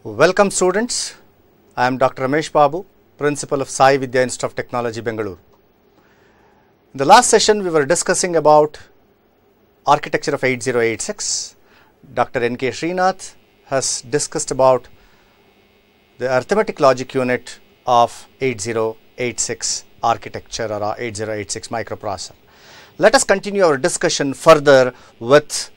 Welcome students, I am Dr. Ramesh Babu, Principal of Sai Vidya Institute of Technology, Bengaluru. In the last session, we were discussing about architecture of 8086. Dr. N.K. Srinath has discussed about the arithmetic logic unit of 8086 architecture or 8086 microprocessor. Let us continue our discussion further with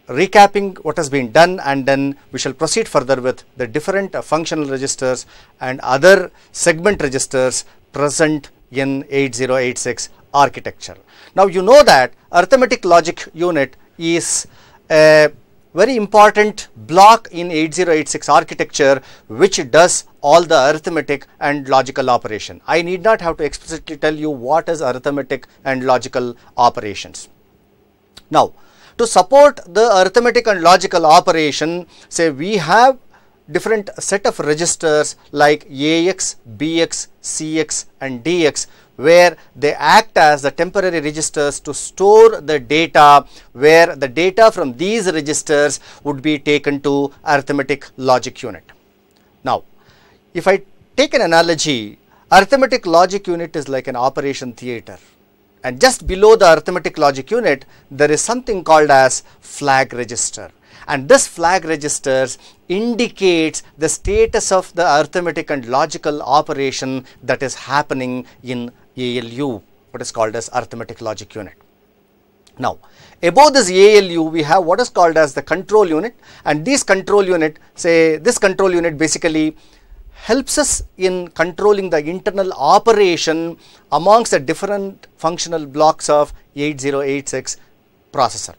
recapping what has been done, and then we shall proceed further with the different functional registers and other segment registers present in 8086 architecture. Now you know that arithmetic logic unit is a very important block in 8086 architecture which does all the arithmetic and logical operation. I need not have to explicitly tell you what is arithmetic and logical operations. Now, to support the arithmetic and logical operation, say we have different set of registers like AX, BX, CX and DX, where they act as the temporary registers to store the data, where the data from these registers would be taken to arithmetic logic unit. Now, if I take an analogy, arithmetic logic unit is like an operation theater. And just below the arithmetic logic unit, there is something called as flag register. And this flag registers indicates the status of the arithmetic and logical operation that is happening in ALU, what is called as arithmetic logic unit. Now, above this ALU, we have what is called as the control unit, and this control unit, basically helps us in controlling the internal operation amongst the different functional blocks of 8086 processor.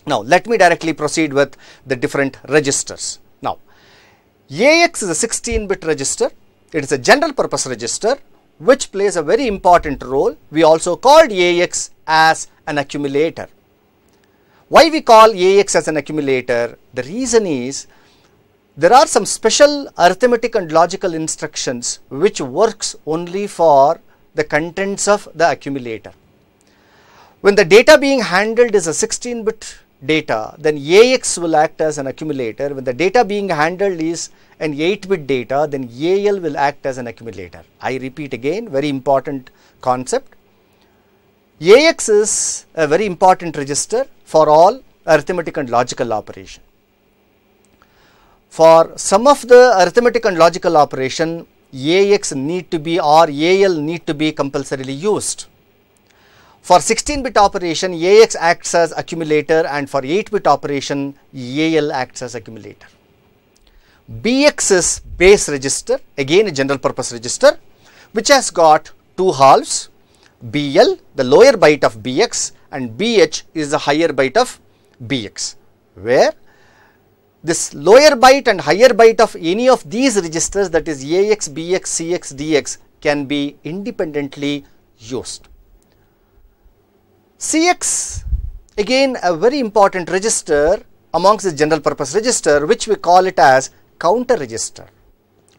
Now, let me directly proceed with the different registers. Now, AX is a 16-bit register. It is a general purpose register which plays a very important role. We also called AX as an accumulator. Why we call AX as an accumulator? The reason is there are some special arithmetic and logical instructions which works only for the contents of the accumulator. When the data being handled is a 16-bit data, then AX will act as an accumulator. When the data being handled is an 8-bit data, then AL will act as an accumulator. I repeat again, very important concept. AX is a very important register for all arithmetic and logical operation. For some of the arithmetic and logical operation, AX need to be or AL need to be compulsorily used. For 16-bit operation, AX acts as accumulator, and for 8-bit operation, AL acts as accumulator. BX is base register, again a general purpose register, which has got two halves, BL, the lower byte of BX, and BH is the higher byte of BX, where this lower byte and higher byte of any of these registers, that is AX, BX, CX, DX, can be independently used. CX, again a very important register amongst the general purpose register, which we call it as counter register.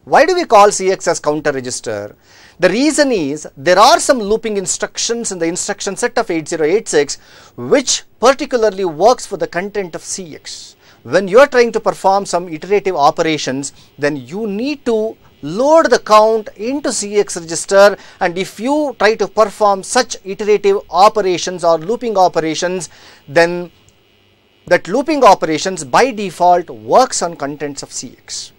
Why do we call CX as counter register? The reason is there are some looping instructions in the instruction set of 8086 which particularly works for the content of CX. When you are trying to perform some iterative operations, then you need to load the count into CX register, and if you try to perform such iterative operations or looping operations, then that looping operations by default works on contents of CX.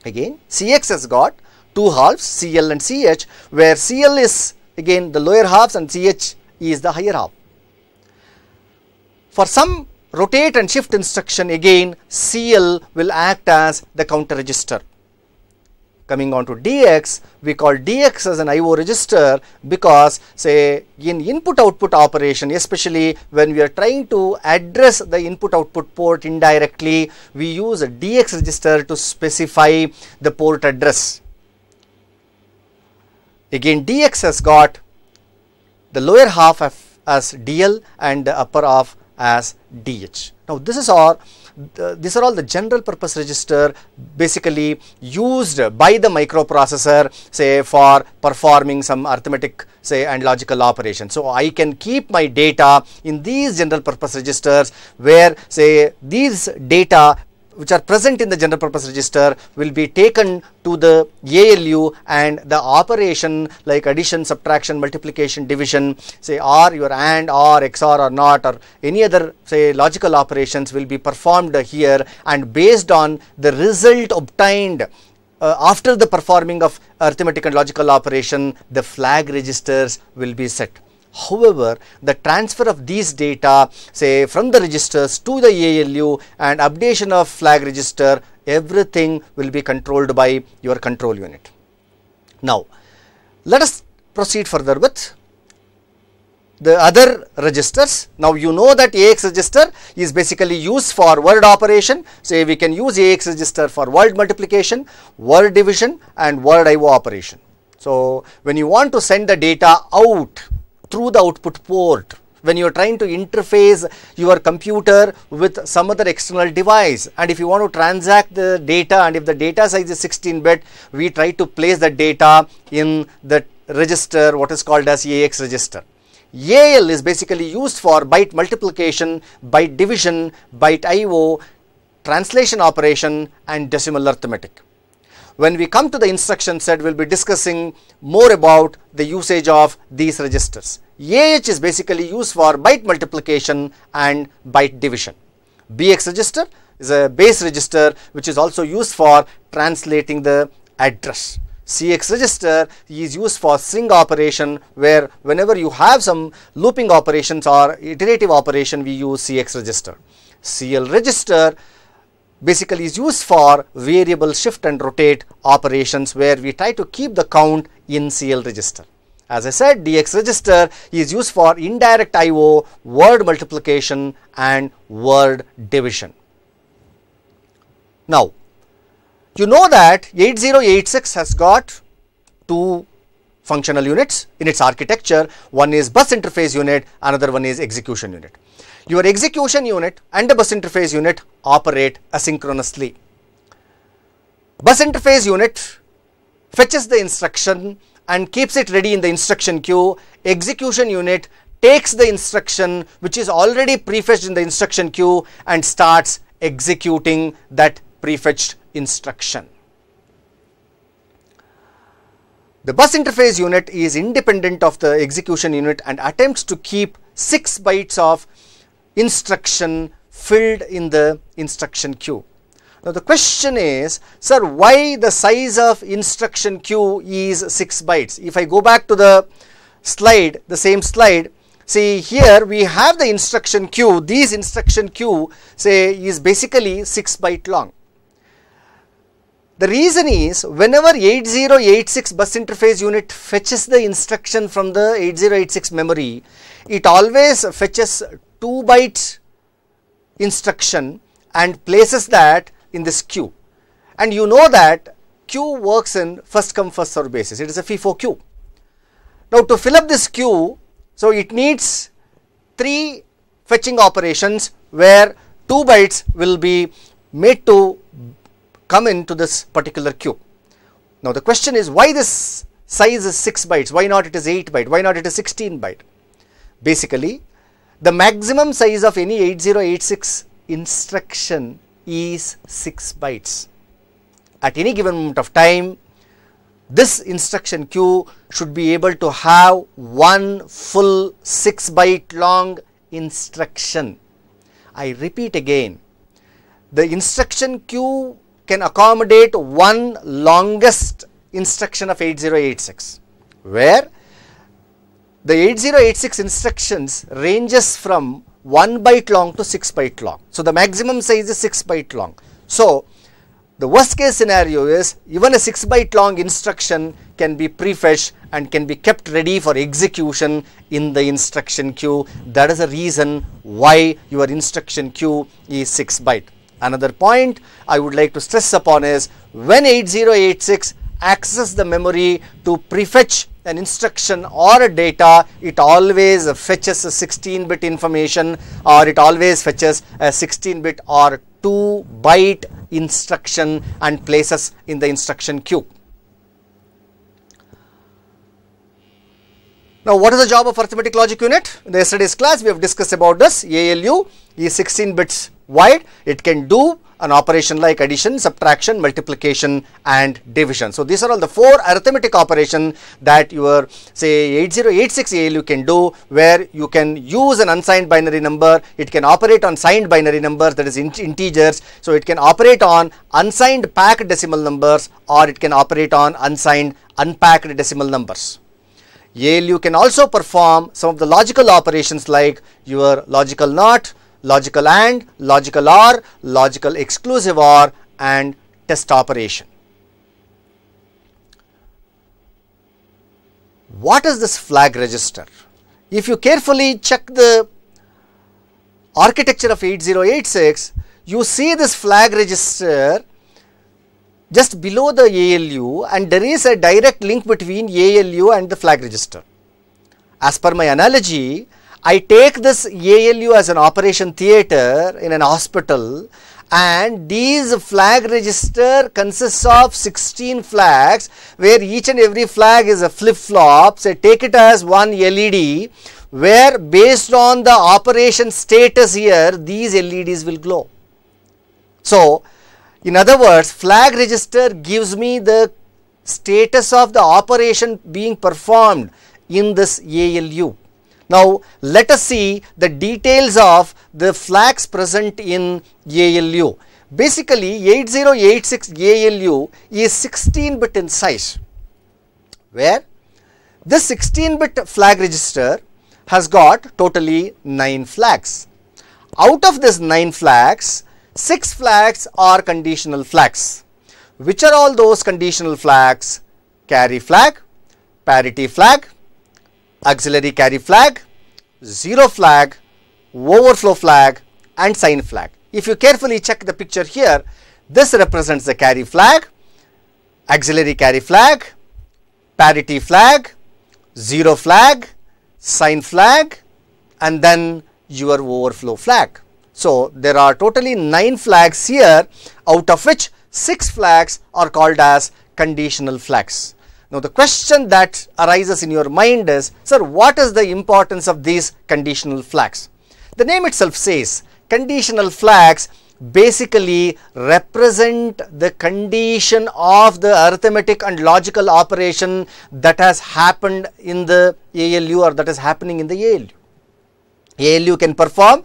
Again, CX has got two halves, CL and CH, where CL is again the lower halves and CH is the higher half. For some rotate and shift instruction, again CL will act as the counter register. Coming on to DX, we call DX as an IO register because, say, in input output operation, especially when we are trying to address the input output port indirectly, we use a DX register to specify the port address. Again, DX has got the lower half as DL and the upper half as DH. Now, these are all the general purpose register basically used by the microprocessor, say, for performing some arithmetic, say, and logical operation. So, I can keep my data in these general purpose registers where, say, these data which are present in the general purpose register will be taken to the ALU, and the operation like addition, subtraction, multiplication, division, say or your AND or XOR or NOT or any other say logical operations will be performed here, and based on the result obtained after the performing of arithmetic and logical operation, the flag registers will be set. However, the transfer of these data say from the registers to the ALU and updation of flag register, everything will be controlled by your control unit. Now, let us proceed further with the other registers. Now, you know that AX register is basically used for word operation. Say we can use AX register for word multiplication, word division and word IO operation. So, when you want to send the data out through the output port, when you are trying to interface your computer with some other external device, and if you want to transact the data, and if the data size is 16-bit, we try to place the data in the register what is called as AX register. AL is basically used for byte multiplication, byte division, byte IO, translation operation and decimal arithmetic. When we come to the instruction set, we will be discussing more about the usage of these registers. AH is basically used for byte multiplication and byte division. BX register is a base register which is also used for translating the address. CX register is used for string operation, where whenever you have some looping operations or iterative operation, we use CX register. CL register basically is used for variable shift and rotate operations, where we try to keep the count in CL register. As I said, DX register is used for indirect IO, word multiplication and word division. Now, you know that 8086 has got two functional units in its architecture. One is bus interface unit, another one is execution unit. Your execution unit and the bus interface unit operate asynchronously. Bus interface unit fetches the instruction and keeps it ready in the instruction queue. Execution unit takes the instruction which is already prefetched in the instruction queue and starts executing that prefetched instruction. The bus interface unit is independent of the execution unit and attempts to keep 6 bytes of instruction filled in the instruction queue. Now, the question is, sir, why the size of instruction queue is 6 bytes? If I go back to the slide, the same slide, see here we have the instruction queue. These instruction queue say is basically 6 byte long. The reason is, whenever 8086 bus interface unit fetches the instruction from the 8086 memory, it always fetches 2 byte instruction and places that in this queue. And you know that queue works in first come first serve basis. It is a FIFO queue. Now, to fill up this queue, so it needs 3 fetching operations where 2 bytes will be made to come into this particular queue. Now, the question is, why this size is 6 bytes? Why not it is 8 byte? Why not it is 16 byte? Basically, the maximum size of any 8086 instruction is 6 bytes. At any given moment of time, this instruction queue should be able to have one full 6 byte long instruction. I repeat again, the instruction queue can accommodate one longest instruction of 8086, where the 8086 instructions ranges from 1 byte long to 6 byte long. So, the maximum size is 6 byte long. So, the worst case scenario is even a 6 byte long instruction can be prefetched and can be kept ready for execution in the instruction queue. That is the reason why your instruction queue is 6 byte. Another point I would like to stress upon is, when 8086 accesses the memory to prefetch an instruction or a data, it always fetches a 16-bit information, or it always fetches a 16-bit or 2 byte instruction and places in the instruction queue. Now, what is the job of arithmetic logic unit? In the yesterday's class, we have discussed about this. ALU is 16 bits wide. It can do an operation like addition, subtraction, multiplication and division. So these are all the 4 arithmetic operations that your say 8086 ALU can do, where you can use an unsigned binary number. It can operate on signed binary numbers, that is integers. So it can operate on unsigned packed decimal numbers, or it can operate on unsigned unpacked decimal numbers. ALU can also perform some of the logical operations like your logical NOT, logical AND, logical OR, logical exclusive OR and test operation. What is this flag register? If you carefully check the architecture of 8086, you see this flag register just below the ALU, and there is a direct link between ALU and the flag register. As per my analogy, I take this ALU as an operation theater in an hospital, and these flag register consists of 16 flags, where each and every flag is a flip-flop. So take it as one LED, where based on the operation status here, these LEDs will glow. So in other words, flag register gives me the status of the operation being performed in this ALU. Now let us see the details of the flags present in ALU. Basically 8086 ALU is 16-bit in size, where this 16-bit flag register has got totally 9 flags. Out of this 9 flags, 6 flags are conditional flags. Which are all those conditional flags? Carry flag, parity flag, auxiliary carry flag, zero flag, overflow flag and sign flag. If you carefully check the picture here, this represents the carry flag, auxiliary carry flag, parity flag, zero flag, sign flag and then your overflow flag. So there are totally 9 flags here, out of which 6 flags are called as conditional flags. Now the question that arises in your mind is, sir, what is the importance of these conditional flags? The name itself says conditional flags basically represent the condition of the arithmetic and logical operation that has happened in the ALU or that is happening in the ALU. ALU can perform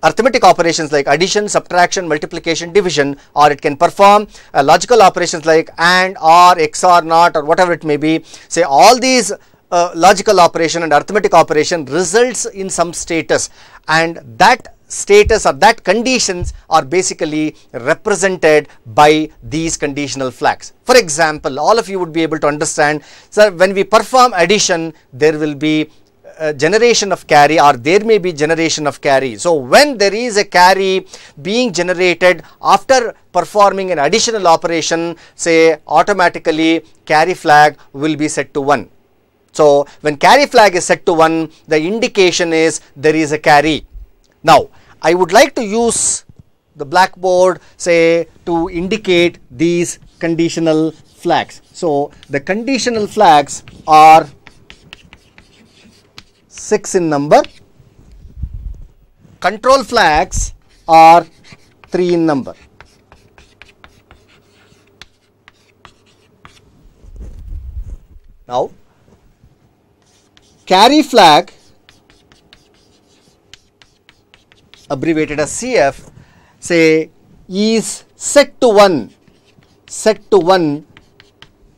arithmetic operations like addition, subtraction, multiplication, division, or it can perform logical operations like AND, OR, XOR, NOT or whatever it may be. Say all these logical operation and arithmetic operation results in some status, and that status or that conditions are basically represented by these conditional flags. For example, all of you would be able to understand, sir, when we perform addition, there will be generation of carry, or there may be generation of carry. So when there is a carry being generated after performing an additional operation, say automatically carry flag will be set to 1. So when carry flag is set to 1, the indication is there is a carry. Now I would like to use the blackboard, say, to indicate these conditional flags. So the conditional flags are 6 in number. Control flags are 3 in number. Now carry flag, abbreviated as CF, say is set to 1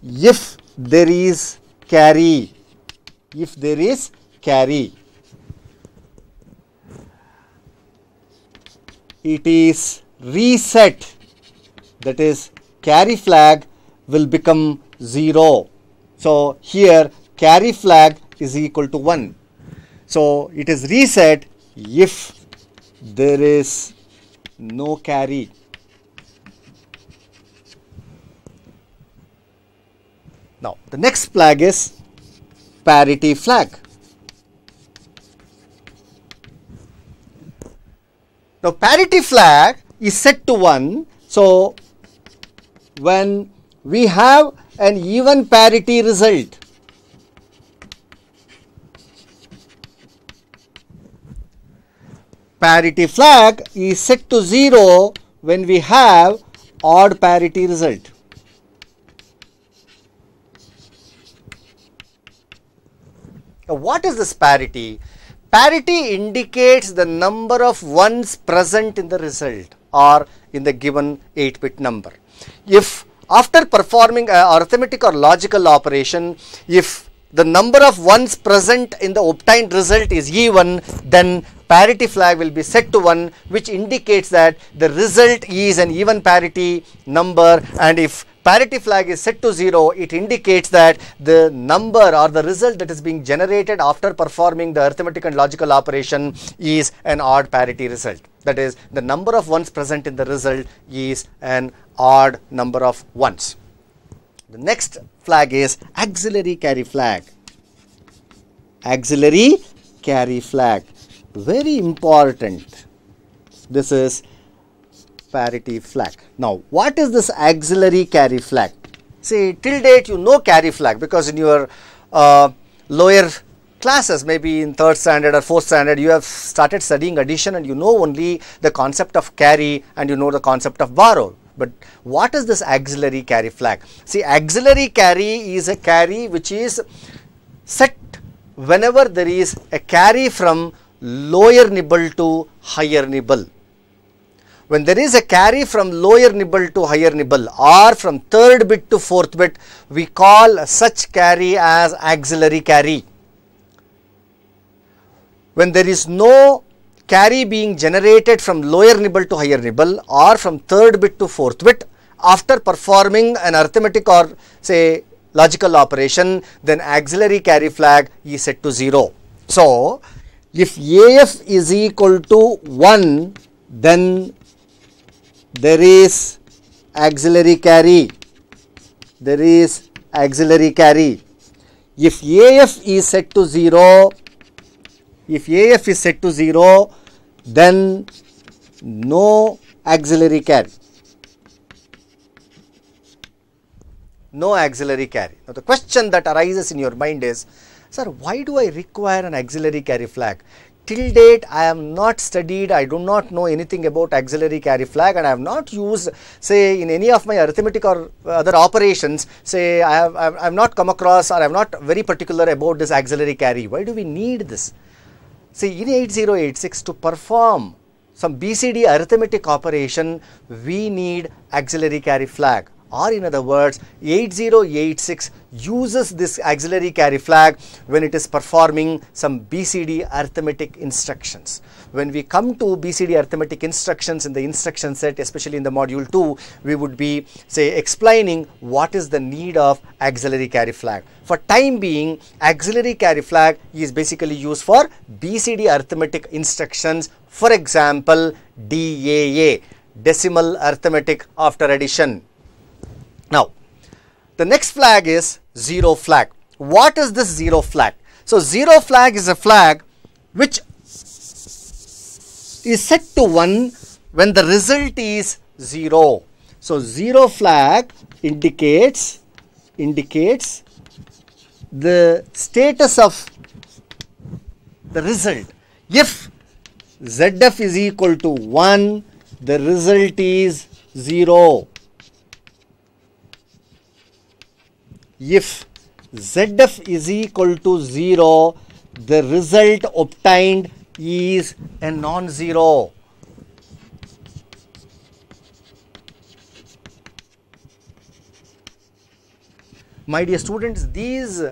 if there is carry, it is reset, that is carry flag will become 0. So here carry flag is equal to 1. So it is reset if there is no carry. Now the next flag is parity flag. Now parity flag is set to 1. So when we have an even parity result, parity flag is set to 0 when we have odd parity result. Now, what is this parity? Parity indicates the number of ones present in the result or in the given 8-bit number. If after performing an arithmetic or logical operation, if the number of ones present in the obtained result is even, then parity flag will be set to 1, which indicates that the result is an even parity number, and if parity flag is set to 0, it indicates that the number or the result that is being generated after performing the arithmetic and logical operation is an odd parity result. That is, the number of ones present in the result is an odd number of ones. The next flag is auxiliary carry flag. Auxiliary carry flag. Very important. This is parity flag. Now, what is this auxiliary carry flag? See, till date you know carry flag because in your lower classes, maybe in 3rd standard or 4th standard, you have started studying addition and you know only the concept of carry and you know the concept of borrow. But what is this auxiliary carry flag? See, auxiliary carry is a carry which is set whenever there is a carry from lower nibble to higher nibble. When there is a carry from lower nibble to higher nibble or from 3rd bit to 4th bit, we call such carry as auxiliary carry. When there is no carry being generated from lower nibble to higher nibble or from 3rd bit to 4th bit after performing an arithmetic or say logical operation, then auxiliary carry flag is set to 0. So, if AF is equal to 1, then there is auxiliary carry. There is auxiliary carry. If AF is set to 0, then no auxiliary carry. No auxiliary carry. Now, the question that arises in your mind is, sir, why do I require an auxiliary carry flag? Till date, I am not studied, I do not know anything about auxiliary carry flag, and I have not used, say, in any of my arithmetic or other operations, say, I have not come across or I am not very particular about this auxiliary carry. Why do we need this? See, in 8086 to perform some BCD arithmetic operation, we need auxiliary carry flag. Or in other words, 8086 uses this auxiliary carry flag when it is performing some BCD arithmetic instructions. When we come to BCD arithmetic instructions in the instruction set, especially in the module 2, we would be, say, explaining what is the need of auxiliary carry flag. For time being, auxiliary carry flag is basically used for BCD arithmetic instructions. For example, DAA, decimal arithmetic after addition. Now, the next flag is 0 flag. What is this 0 flag? So, 0 flag is a flag which is set to 1 when the result is 0. So, 0 flag indicates the status of the result. If ZF is equal to 1, the result is 0. If ZF is equal to 0, the result obtained is a non-zero. My dear students, these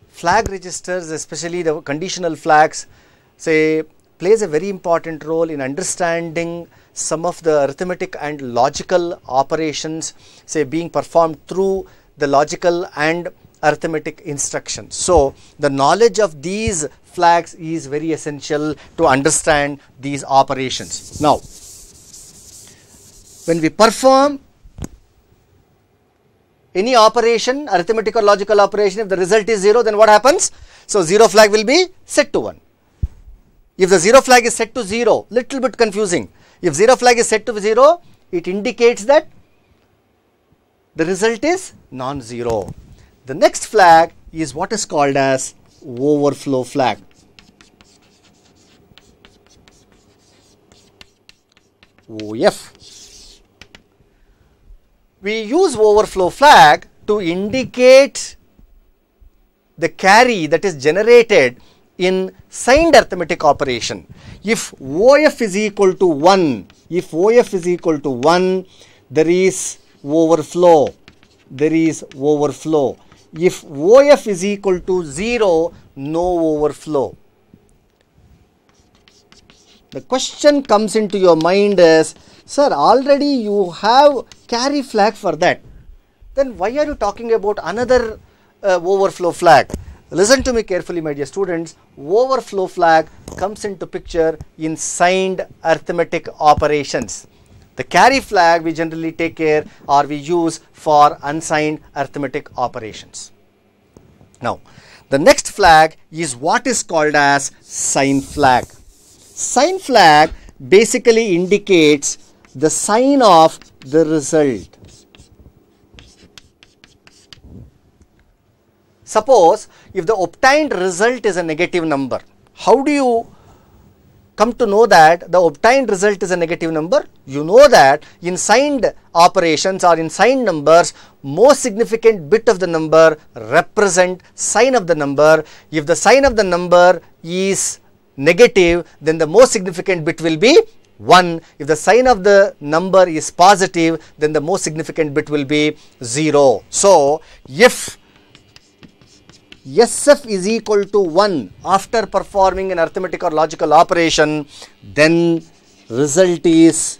flag registers, especially the conditional flags, say, plays a very important role in understanding some of the arithmetic and logical operations, say, being performed through the logical and arithmetic instructions. So, the knowledge of these flags is very essential to understand these operations. Now, when we perform any operation, arithmetic or logical operation, if the result is 0, then what happens? So, 0 flag will be set to 1. If the 0 flag is set to 0, little bit confusing. If 0 flag is set to 0, it indicates that the result is non-zero. The next flag is what is called as overflow flag. OF. we use overflow flag to indicate the carry that is generated in signed arithmetic operation. If OF is equal to 1, there is overflow. If OF is equal to 0, no overflow. The question comes into your mind is, sir, already you have carry flag for that. Then why are you talking about another overflow flag? Listen to me carefully, my dear students. Overflow flag comes into picture in signed arithmetic operations. The carry flag we generally take care or we use for unsigned arithmetic operations. Now, the next flag is what is called as sign flag. Sign flag basically indicates the sign of the result. Suppose if the obtained result is a negative number, how do you come to know that the obtained result is a negative number? You know that in signed operations or in signed numbers, most significant bit of the number represent sign of the number. If the sign of the number is negative, then the most significant bit will be 1. If the sign of the number is positive, then the most significant bit will be 0. So, if SF is equal to 1 after performing an arithmetic or logical operation, then result is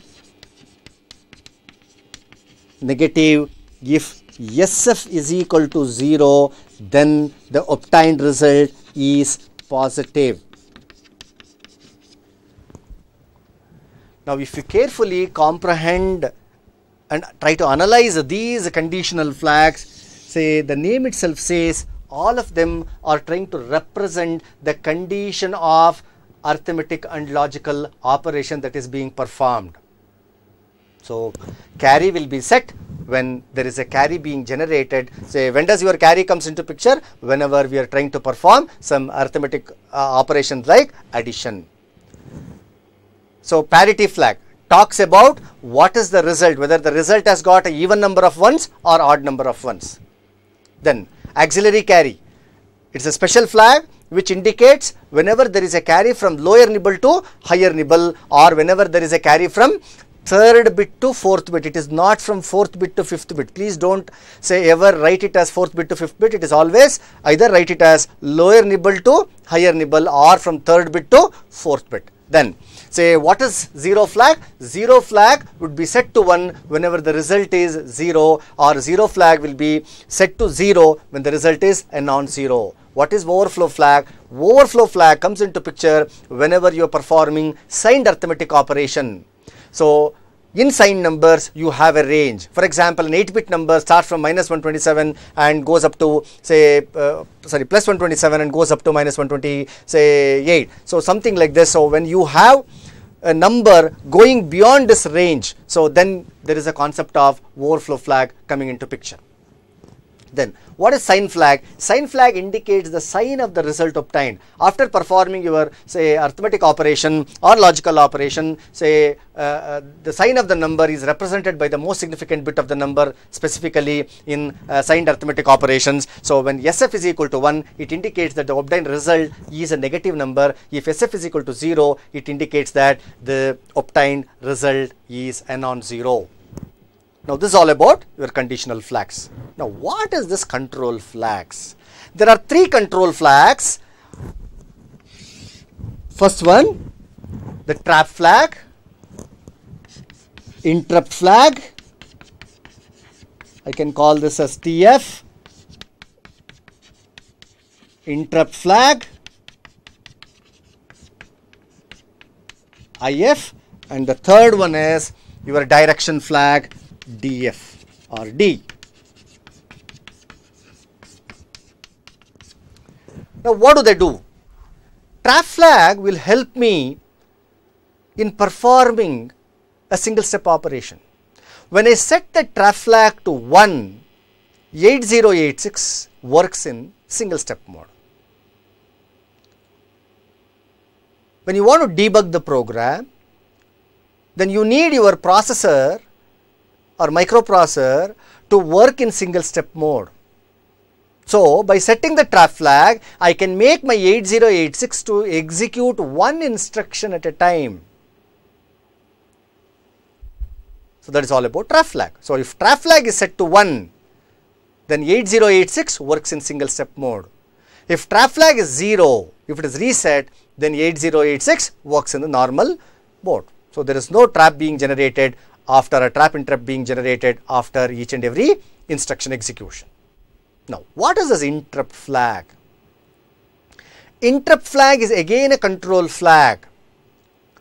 negative. If SF is equal to 0, then the obtained result is positive. Now, if you carefully comprehend and try to analyze these conditional flags, say the name itself says all of them are trying to represent the condition of arithmetic and logical operation that is being performed. So, carry will be set when there is a carry being generated. Say, when does your carry comes into picture? Whenever we are trying to perform some arithmetic operations like addition. So, parity flag talks about what is the result, whether the result has got an even number of ones or odd number of ones. Then auxiliary carry, it is a special flag which indicates whenever there is a carry from lower nibble to higher nibble, or whenever there is a carry from third bit to fourth bit. It is not from fourth bit to fifth bit. Please don't say ever write it as fourth bit to fifth bit. It is always either write it as lower nibble to higher nibble or from third bit to fourth bit. Then say, what is 0 flag? 0 flag would be set to 1 whenever the result is 0, or 0 flag will be set to 0 when the result is a non-zero. What is overflow flag? Overflow flag comes into picture whenever you are performing signed arithmetic operation. So, in signed numbers you have a range. For example, an 8-bit number starts from minus 127 and goes up to say plus 127 and goes up to minus 120, say 8. So, something like this. So, when you have a number going beyond this range, so then there is a concept of overflow flag coming into picture. Then what is sign flag? Sign flag indicates the sign of the result obtained after performing your say arithmetic operation or logical operation. Say the sign of the number is represented by the most significant bit of the number, specifically in signed arithmetic operations. So when SF is equal to 1, it indicates that the obtained result is a negative number. If SF is equal to 0, it indicates that the obtained result is a non-zero. Now, this is all about your conditional flags. Now, what is this control flags? There are 3 control flags. First one, the trap flag, interrupt flag. I can call this as TF, interrupt flag, IF, and the third one is your direction flag, DF or D. Now, what do they do? Trap flag will help me in performing a single step operation. When I set the trap flag to 1, 8086 works in single step mode. When you want to debug the program, then you need your processor or microprocessor to work in single step mode. So, by setting the trap flag, I can make my 8086 to execute one instruction at a time. So, that is all about trap flag. So, if trap flag is set to 1, then 8086 works in single step mode. If trap flag is 0, if it is reset, then 8086 works in the normal mode. So, there is no trap being generated after a trap interrupt being generated after each and every instruction execution. Now, what is this interrupt flag? Interrupt flag is again a control flag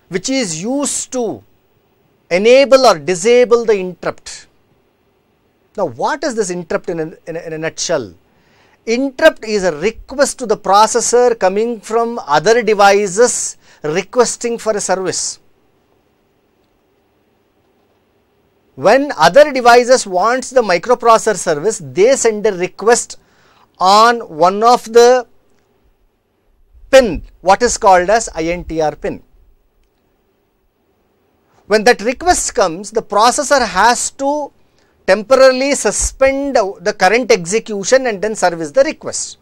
which is used to enable or disable the interrupt. Now, what is this interrupt in a nutshell? Interrupt is a request to the processor coming from other devices requesting for a service. When other devices wants the microprocessor service, they send a request on one of the pin, what is called as INTR pin. When that request comes, the processor has to temporarily suspend the current execution and then service the request.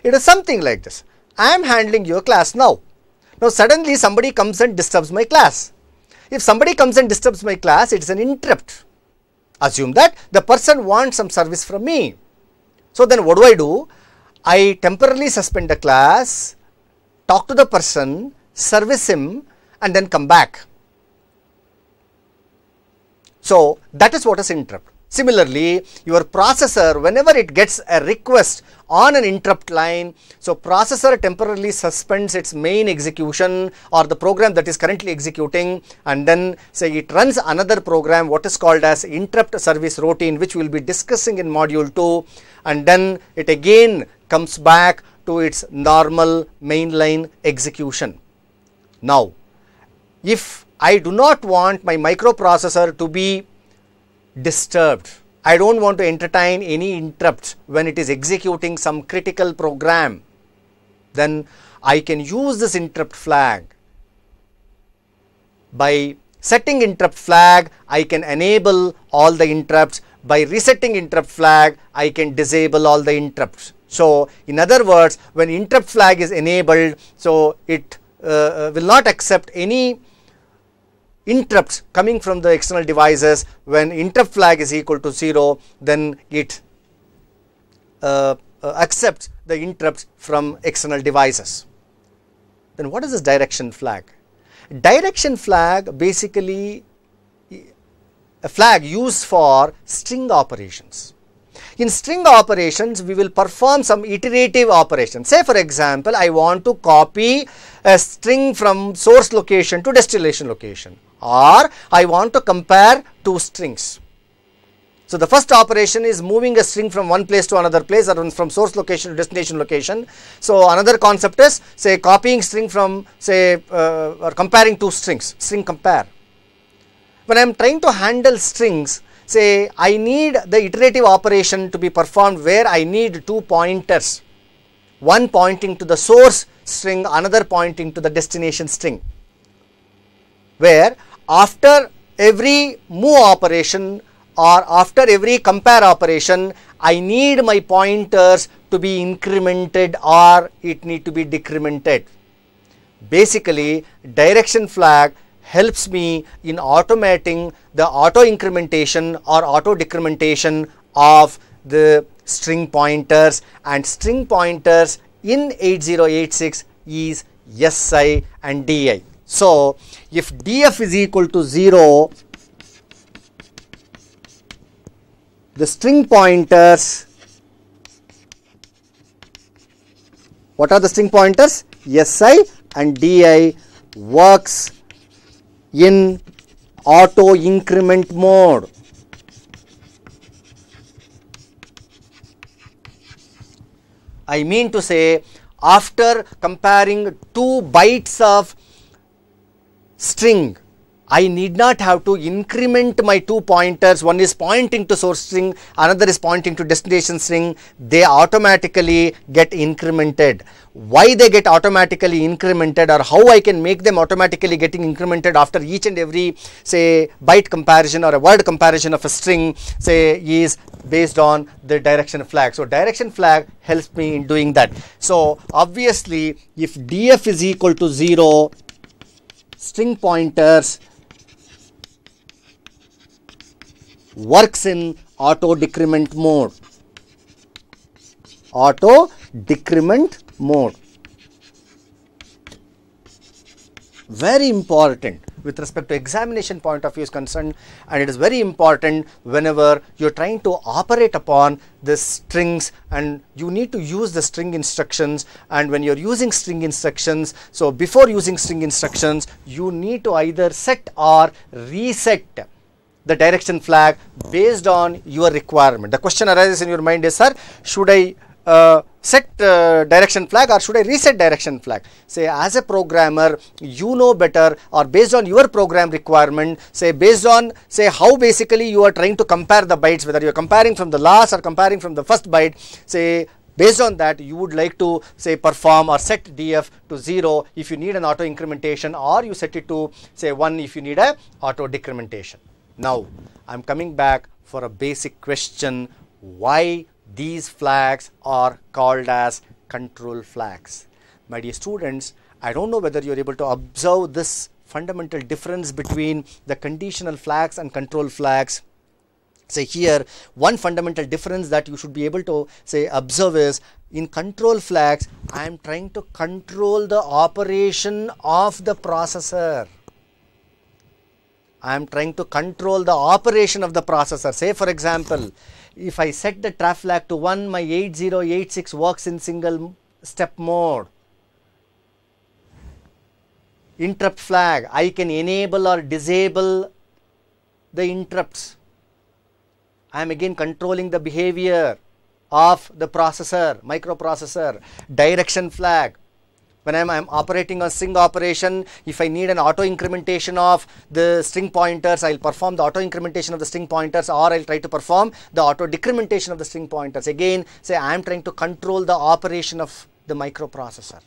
It is something like this. I am handling your class now. Now suddenly somebody comes and disturbs my class. If somebody comes and disturbs my class, it is an interrupt. Assume that the person wants some service from me. So then what do? I temporarily suspend the class, talk to the person, service him, and then come back. So that is what is interrupt. Similarly, your processor, whenever it gets a request on an interrupt line, so processor temporarily suspends its main execution or the program that is currently executing, and then say it runs another program what is called as interrupt service routine, which we will be discussing in module 2, and then it again comes back to its normal mainline execution. Now, if I do not want my microprocessor to be disturbed, I don't want to entertain any interrupts when it is executing some critical program, then I can use this interrupt flag. By setting interrupt flag, I can enable all the interrupts. By resetting interrupt flag, I can disable all the interrupts. So in other words, when interrupt flag is enabled, so it will not accept any interrupts coming from the external devices. When interrupt flag is equal to 0, then it accepts the interrupts from external devices. Then what is this direction flag? Direction flag basically a flag used for string operations. In string operations, we will perform some iterative operations. Say for example, I want to copy a string from source location to destination location, or I want to compare two strings. So the first operation is moving a string from one place to another place, or from source location to destination location. So another concept is, say, copying string from, say, or comparing two strings, string compare. When I am trying to handle strings, say I need the iterative operation to be performed where I need two pointers, one pointing to the source string, another pointing to the destination string, where after every move operation or after every compare operation, I need my pointers to be incremented or it need to be decremented. Basically, direction flag helps me in automating the auto incrementation or auto decrementation of the string pointers, and string pointers in 8086 is SI and DI. So if DF is equal to 0, the string pointers, what are the string pointers? SI and DI works in auto increment mode. I mean to say, after comparing 2 bytes of string, I need not have to increment my 2 pointers. One is pointing to source string, another is pointing to destination string. They automatically get incremented. Why they get automatically incremented, or how I can make them automatically getting incremented after each and every, say, byte comparison or a word comparison of a string, say, is based on the direction flag. So direction flag helps me in doing that. So obviously, if df is equal to 0, string pointers works in auto decrement mode. Auto decrement mode. Very important with respect to examination point of view is concerned, and it is very important whenever you are trying to operate upon the strings and you need to use the string instructions. And when you are using string instructions, so before using string instructions, you need to either set or reset the direction flag based on your requirement. The question arises in your mind is, sir, should I set direction flag or should I reset direction flag? Say, as a programmer, you know better, or based on your program requirement, say based on, say, how basically you are trying to compare the bytes, whether you are comparing from the last or comparing from the first byte, say based on that you would like to, say, perform or set df to 0 if you need an auto incrementation, or you set it to, say, 1 if you need a auto decrementation. Now I am coming back for a basic question: why these flags are called as control flags? My dear students, I don't know whether you are able to observe this fundamental difference between the conditional flags and control flags. Say here, one fundamental difference that you should be able to, say, observe is, in control flags I am trying to control the operation of the processor. I am trying to control the operation of the processor. Say for example, if I set the trap flag to 1, my 8086 works in single step mode. Interrupt flag, I can enable or disable the interrupts. I am again controlling the behavior of the processor, microprocessor. Direction flag, when I am operating a string operation, if I need an auto incrementation of the string pointers, I will perform the auto incrementation of the string pointers, or I will try to perform the auto decrementation of the string pointers. Again, say I am trying to control the operation of the microprocessor.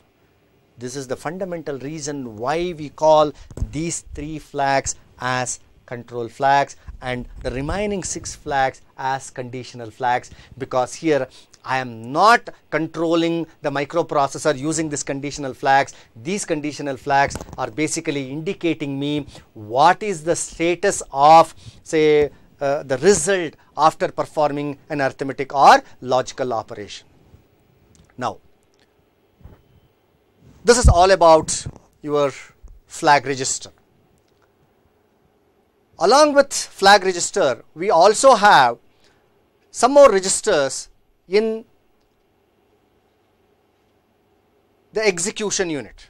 This is the fundamental reason why we call these 3 flags as control flags and the remaining 6 flags as conditional flags, because here I am not controlling the microprocessor using these conditional flags. These conditional flags are basically indicating me what is the status of, say, the result after performing an arithmetic or logical operation. Now, this is all about your flag register. Along with flag register, we also have some more registers in the execution unit.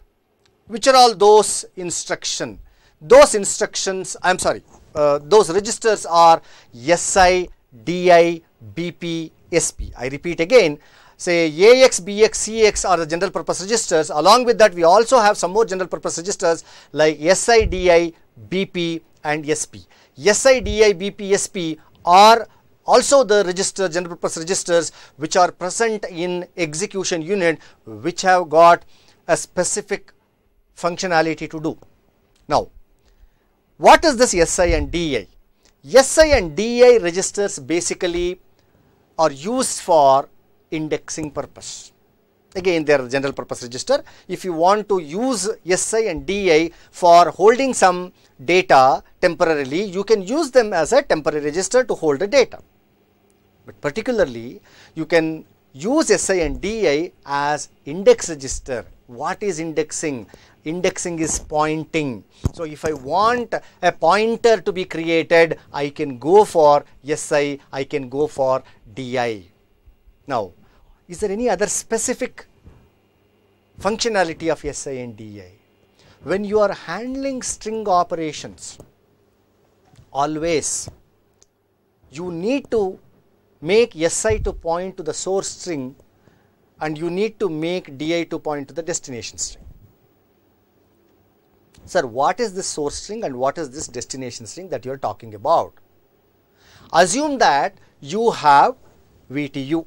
Which are all those instructions? Those instructions, I am sorry, those registers are SI, DI, BP, SP. I repeat again, say AX, BX, CX are the general purpose registers. Along with that, we also have some more general purpose registers like SI, DI, BP and SP. SI, DI, BP, SP are also the register, general purpose registers which are present in execution unit, which have got a specific functionality to do. Now, what is this SI and DI? SI and DI registers basically are used for indexing purpose. Again, they are general purpose register. If you want to use SI and DI for holding some data temporarily, you can use them as a temporary register to hold the data. But particularly, you can use SI and DI as index register. What is indexing? Indexing is pointing. So if I want a pointer to be created, I can go for SI, I can go for DI. Now, is there any other specific functionality of SI and DI? When you are handling string operations, always you need to make SI to point to the source string and you need to make DI to point to the destination string. Sir, what is this source string and what is this destination string that you are talking about? Assume that you have VTU,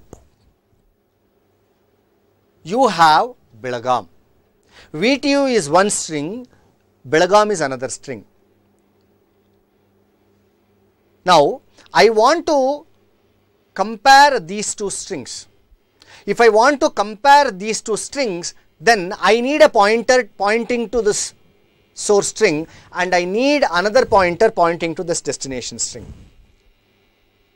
you have Belagaum. VTU is one string, Belagaum is another string. Now, I want to compare these two strings. If I want to compare these two strings, then I need a pointer pointing to this source string and I need another pointer pointing to this destination string.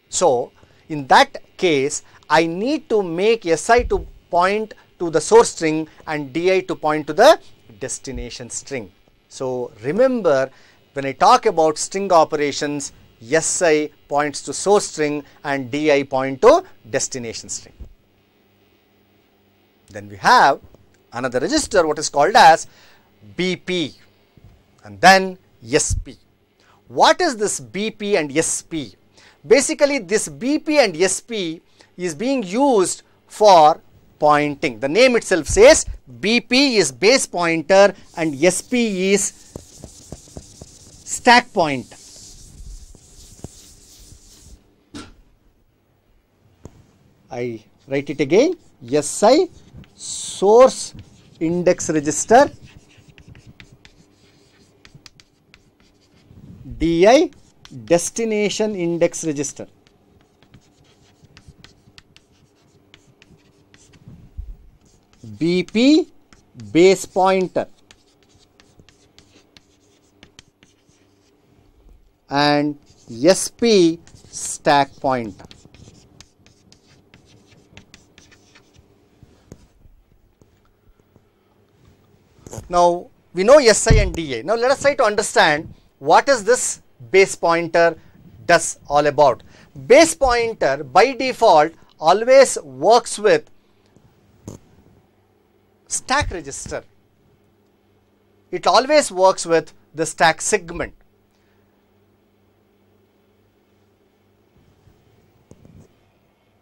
So, in that case, I need to make SI to point to the source string and DI to point to the destination string. So, remember, when I talk about string operations, SI points to source string and DI point to destination string. Then we have another register what is called as BP and then SP. What is this BP and SP? Basically, this BP and SP is being used for pointing. The name itself says BP is base pointer and SP is stack pointer. I write it again, SI source index register, DI destination index register. BP base pointer and SP stack pointer. Now, we know SI and DI. Now, let us try to understand what is this base pointer does all about. Base pointer by default always works with stack register. It always works with the stack segment.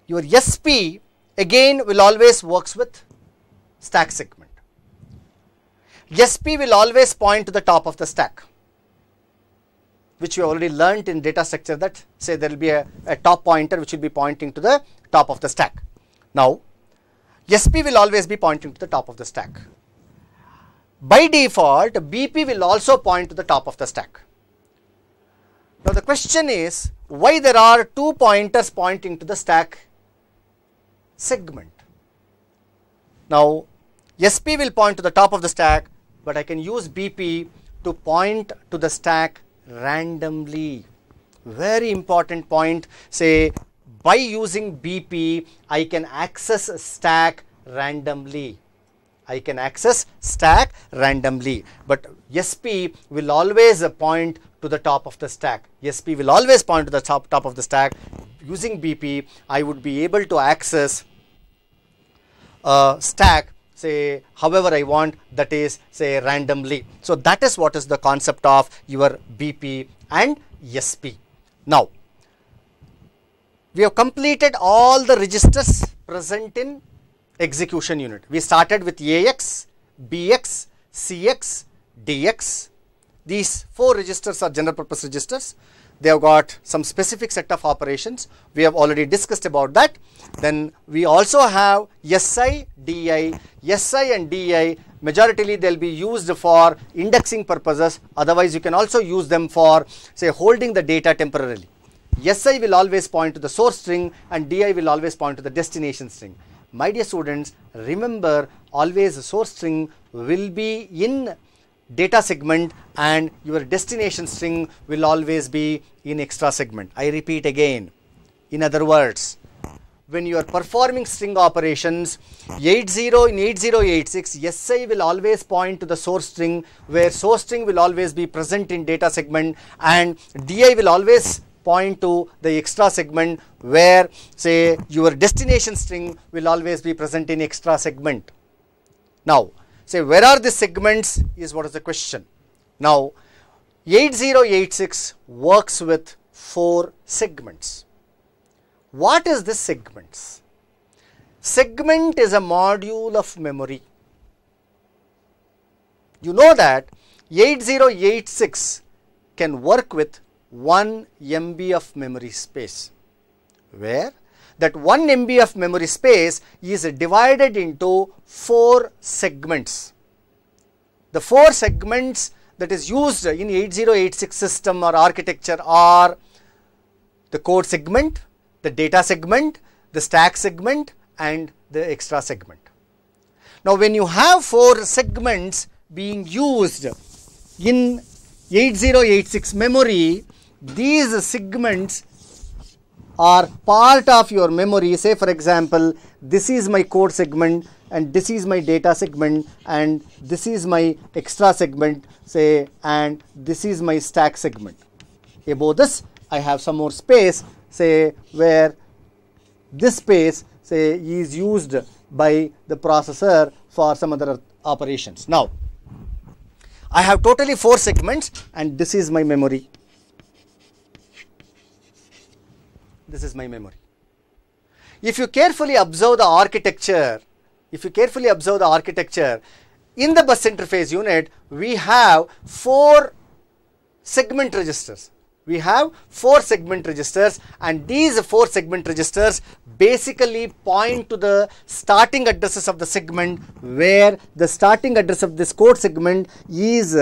Your SP again will always works with stack segment. SP will always point to the top of the stack, which you already learnt in data structure, that say there will be a top pointer which will be pointing to the top of the stack. Now, SP will always be pointing to the top of the stack. By default, BP will also point to the top of the stack. Now, the question is why there are two pointers pointing to the stack segment. Now, SP will point to the top of the stack, but I can use BP to point to the stack randomly. Very important point, say by using BP I can access stack randomly. I can access stack randomly, but SP will always point to the top of the stack. SP will always point to the top of the stack. Using BP I would be able to access stack, say however I want, that is say randomly. So, that is what is the concept of your BP and SP. Now, we have completed all the registers present in execution unit. We started with AX, BX, CX, DX. These four registers are general purpose registers. They have got some specific set of operations. We have already discussed about that. Then we also have SI, DI. SI and DI majoritarily they will be used for indexing purposes. Otherwise, you can also use them for say holding the data temporarily. SI will always point to the source string and DI will always point to the destination string. My dear students, remember always the source string will be in data segment and your destination string will always be in extra segment. I repeat again, in other words, when you are performing string operations, in 8086 SI will always point to the source string, where source string will always be present in data segment, and DI will always point to the extra segment, where say your destination string will always be present in extra segment. Now, say where are the segments is what is the question. Now, 8086 works with 4 segments. What is this segments? Segment is a module of memory. You know that 8086 can work with 1 MB of memory space, where that 1 MB of memory space is divided into 4 segments. The 4 segments that is used in 8086 system or architecture are the code segment, the data segment, the stack segment and the extra segment. Now when you have 4 segments being used in 8086 memory, these segments are part of your memory. Say for example, this is my code segment and this is my data segment and this is my extra segment, say, and this is my stack segment. Above this I have some more space, say, where this space, say, is used by the processor for some other operations. Now I have totally 4 segments and this is my memory. This is my memory. If you carefully observe the architecture, in the bus interface unit, we have 4 segment registers. And these 4 segment registers basically point to the starting addresses of the segment, where the starting address of this code segment is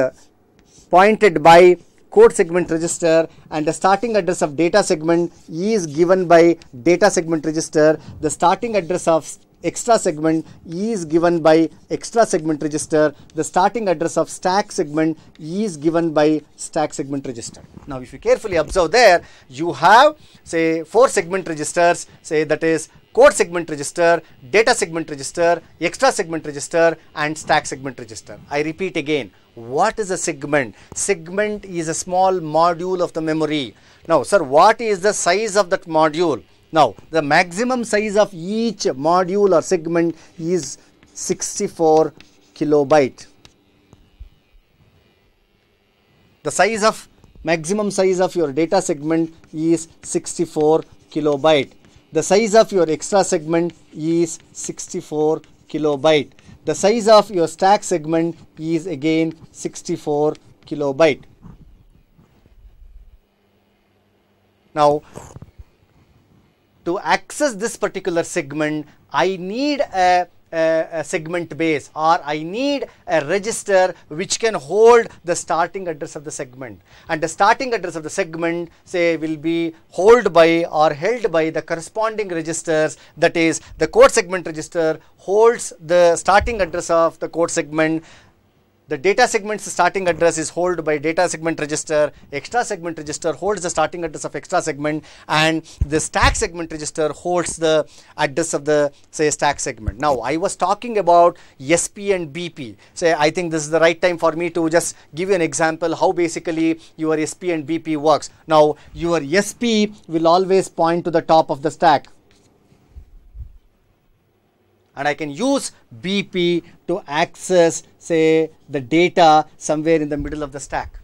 pointed by code segment register and the starting address of data segment is given by data segment register. The starting address of extra segment is given by extra segment register. The starting address of stack segment is given by stack segment register. Now if you carefully observe there, you have, say, 4 segment registers, say, that is code segment register, data segment register, extra segment register and stack segment register. I repeat again, what is a segment? Segment is a small module of the memory. Now sir, what is the size of that module? Now the maximum size of each module or segment is 64 kilobyte. The maximum size of your data segment is 64 kilobyte. The size of your extra segment is 64 kilobyte. The size of your stack segment is again 64 kilobyte. Now to access this particular segment, I need a segment base, or I need a register which can hold the starting address of the segment, and the starting address of the segment, say, will be held by the corresponding registers. That is, the code segment register holds the starting address of the code segment. The data segment's starting address is held by data segment register, extra segment register holds the starting address of extra segment, and the stack segment register holds the address of the, say, stack segment. Now I was talking about SP and BP. Say, I think this is the right time for me to just give you an example how basically your SP and BP works. Now your SP will always point to the top of the stack, and I can use BP to access, say, the data somewhere in the middle of the stack.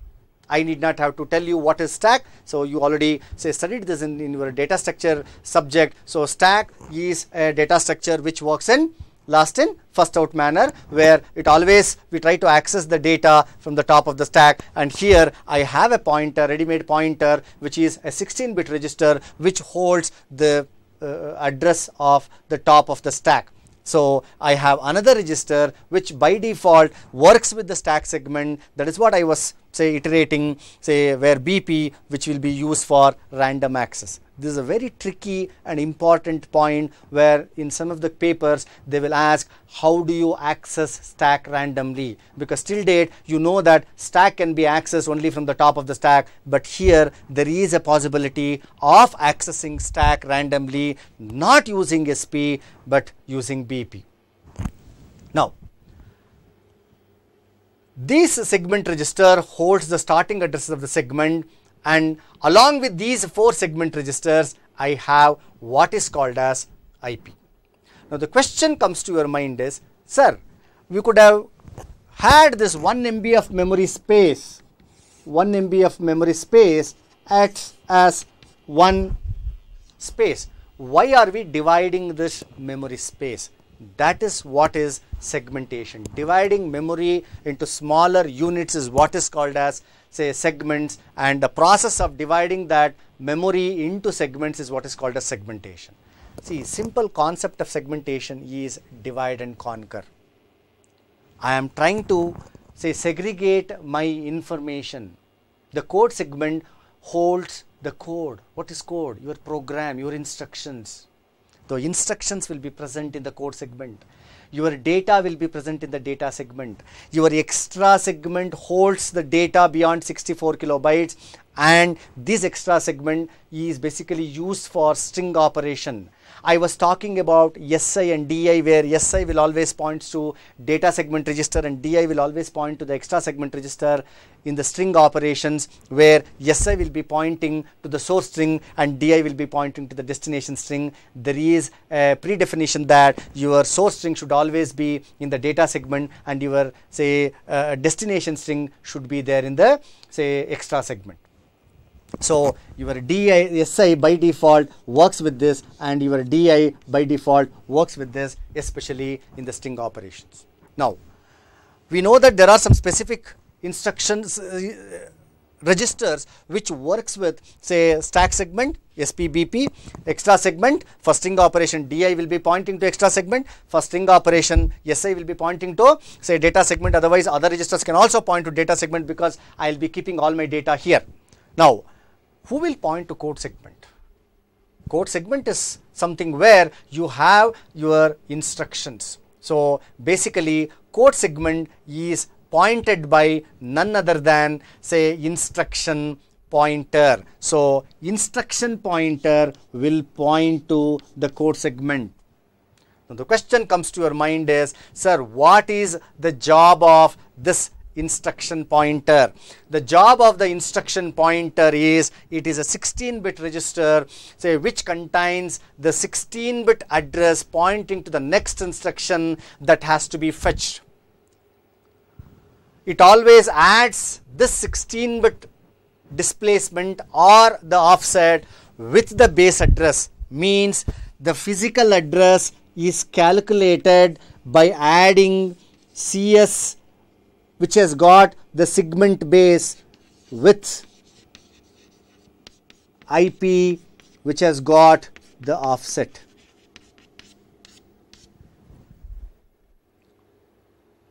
I need not have to tell you what is stack. So you already, say, studied this in your data structure subject. So stack is a data structure which works in last in first out manner, where it always, we try to access the data from the top of the stack. And here I have a pointer, ready-made pointer, which is a 16-bit register which holds the address of the top of the stack. So I have another register which by default works with the stack segment. That is what I was, say, iterating, say, where BP, which will be used for random access. This is a very tricky and important point, where in some of the papers they will ask, how do you access stack randomly? Because till date you know that stack can be accessed only from the top of the stack, but here there is a possibility of accessing stack randomly, not using SP but using BP. Now this segment register holds the starting address of the segment, and along with these 4 segment registers I have what is called as IP. Now the question comes to your mind is, sir, we could have had this 1 MB of memory space, 1 MB of memory space acts as one space. Why are we dividing this memory space? That is what is segmentation. Dividing memory into smaller units is what is called as, say, segments, and the process of dividing that memory into segments is what is called as segmentation. See, simple concept of segmentation is divide and conquer. I am trying to, say, segregate my information. The code segment holds the code. What is code? Your program, your instructions. The instructions will be present in the code segment. Your data will be present in the data segment. Your extra segment holds the data beyond 64 kilobytes, and this extra segment is basically used for string operation. I was talking about SI and DI, where SI will always point to data segment register and DI will always point to the extra segment register in the string operations, where SI will be pointing to the source string and DI will be pointing to the destination string. There is a predefinition that your source string should always be in the data segment and your, say, destination string should be there in the, say, extra segment. So your SI by default works with this, and your DI by default works with this, especially in the string operations. Now, we know that there are some specific instructions, registers which works with, say, stack segment, SPBP, extra segment. For string operation, DI will be pointing to extra segment. For string operation, SI will be pointing to, say, data segment. Otherwise, other registers can also point to data segment because I will be keeping all my data here. Now, who will point to code segment? Code segment is something where you have your instructions. So basically, code segment is pointed by none other than, say, instruction pointer. So instruction pointer will point to the code segment. Now the question comes to your mind is, sir, what is the job of this instruction pointer? The job of the instruction pointer is, it is a 16-bit register, say, which contains the 16-bit address pointing to the next instruction that has to be fetched. It always adds this 16-bit displacement or the offset with the base address. Means the physical address is calculated by adding CS, which has got the segment base, with IP, which has got the offset.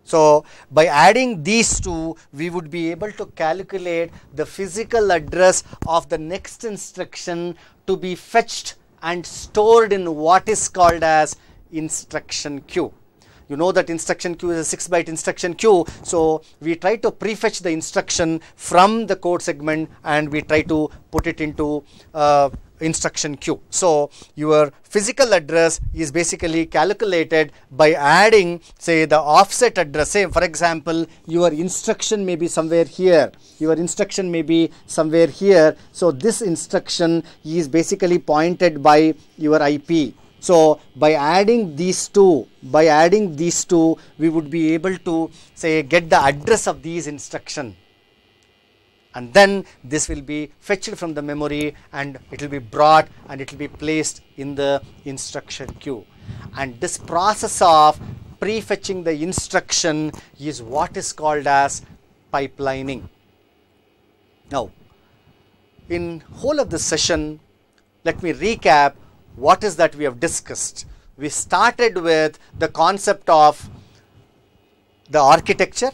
So by adding these two, we would be able to calculate the physical address of the next instruction to be fetched and stored in what is called as instruction queue. You know that instruction queue is a 6-byte instruction queue. So we try to prefetch the instruction from the code segment and we try to put it into instruction queue. So your physical address is basically calculated by adding, say, the offset address. Say, for example, your instruction may be somewhere here. Your instruction may be somewhere here. So this instruction is basically pointed by your IP. So by adding these two, we would be able to, say, get the address of these instructions. And then this will be fetched from the memory and it will be brought and it will be placed in the instruction queue. And this process of prefetching the instruction is what is called as pipelining. Now, in whole of this session, let me recap what is that we have discussed. We started with the concept of the architecture.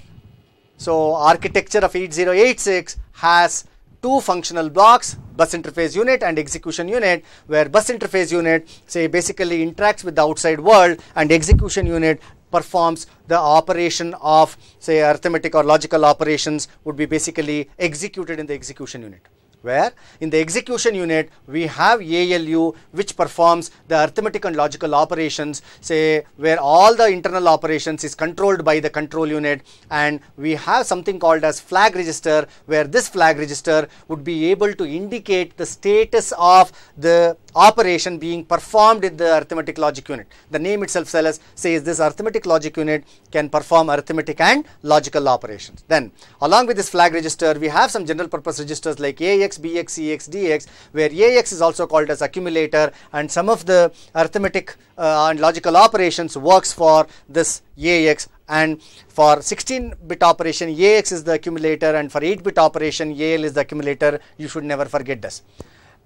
So architecture of 8086 has two functional blocks, bus interface unit and execution unit, where bus interface unit, say, basically interacts with the outside world, and execution unit performs the operation of, say, arithmetic or logical operations would be basically executed in the execution unit. Where in the execution unit we have ALU, which performs the arithmetic and logical operations, say, where all the internal operations is controlled by the control unit, and we have something called as flag register, where this flag register would be able to indicate the status of the operation being performed in the arithmetic logic unit. The name itself says this arithmetic logic unit can perform arithmetic and logical operations. Then along with this flag register, we have some general purpose registers like AX, AX, BX, CX, DX, where AX is also called as accumulator, and some of the arithmetic and logical operations works for this AX. And for 16-bit operation, AX is the accumulator, and for 8-bit operation, AL is the accumulator. You should never forget this.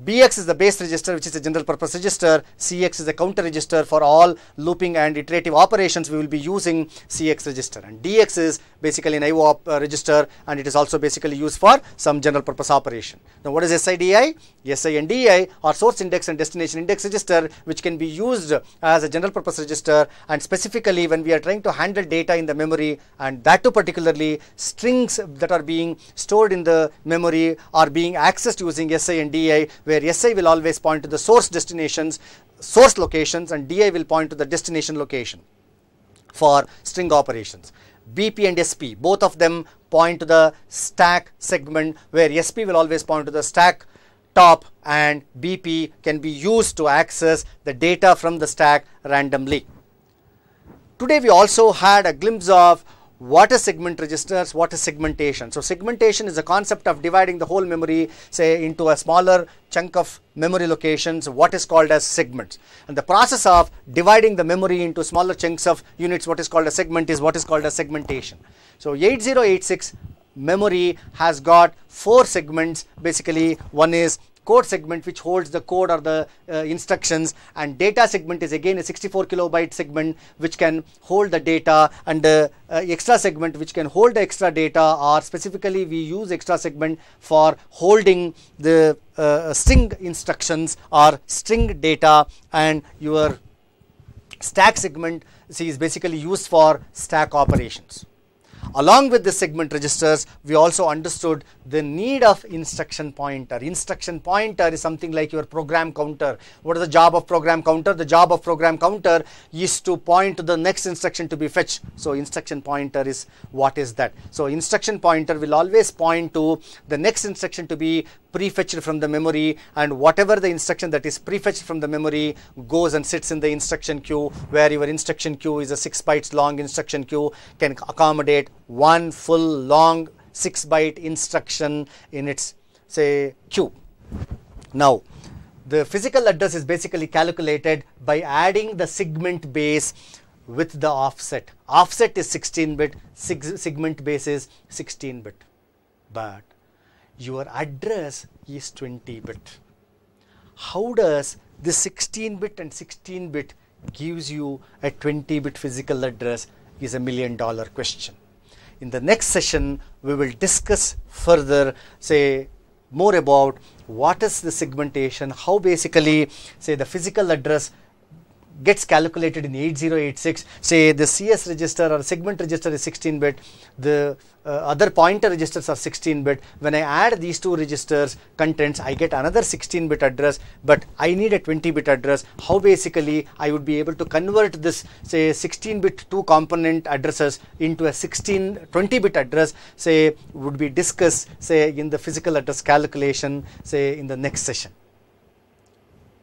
BX is the base register, which is a general purpose register. CX is a counter register. For all looping and iterative operations, we will be using CX register. And DX is basically an IO register, and it is also basically used for some general purpose operation. Now, what is SIDI? SI and DI are source index and destination index register, which can be used as a general purpose register, and specifically when we are trying to handle data in the memory, and that too particularly strings that are being stored in the memory are being accessed using SI and DI, where SI will always point to the source destinations, source locations, and DI will point to the destination location for string operations. BP and SP, both of them point to the stack segment, where SP will always point to the stack top, and BP can be used to access the data from the stack randomly. Today we also had a glimpse of what is segment registers, what is segmentation. So segmentation is a concept of dividing the whole memory, say, into a smaller chunk of memory locations, what is called as segments. And the process of dividing the memory into smaller chunks of units, what is called a segment, is what is called as segmentation. So 8086 memory has got 4 segments. Basically, one is code segment, which holds the code or the instructions, and data segment is again a 64 kilobyte segment which can hold the data, and the extra segment which can hold the extra data, or specifically we use extra segment for holding the string instructions or string data, and your stack segment is basically used for stack operations. Along with the segment registers, we also understood the need of instruction pointer. Instruction pointer is something like your program counter. What is the job of program counter? The job of program counter is to point to the next instruction to be fetched. So instruction pointer is what is that? So instruction pointer will always point to the next instruction to be prefetched from the memory, and whatever the instruction that is prefetched from the memory goes and sits in the instruction queue, where your instruction queue is a 6 bytes long instruction queue, can accommodate one full long 6 byte instruction in its, say, queue. Now, the physical address is basically calculated by adding the segment base with the offset. Offset is 16-bit, segment base is 16-bit, but your address is 20-bit. How does this 16-bit and 16-bit gives you a 20-bit physical address is $1 million question. In the next session, we will discuss further, say, more about what is the segmentation, how basically, say, the physical address gets calculated in 8086. Say the CS register or segment register is 16-bit, the other pointer registers are 16-bit. When I add these two registers contents, I get another 16-bit address, but I need a 20-bit address. How basically I would be able to convert this, say, 16-bit 2 component addresses into a 20-bit address, say, would be discussed, say, in the physical address calculation, say, in the next session.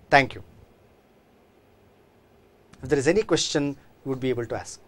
Thank you. If there is any question, you would be able to ask.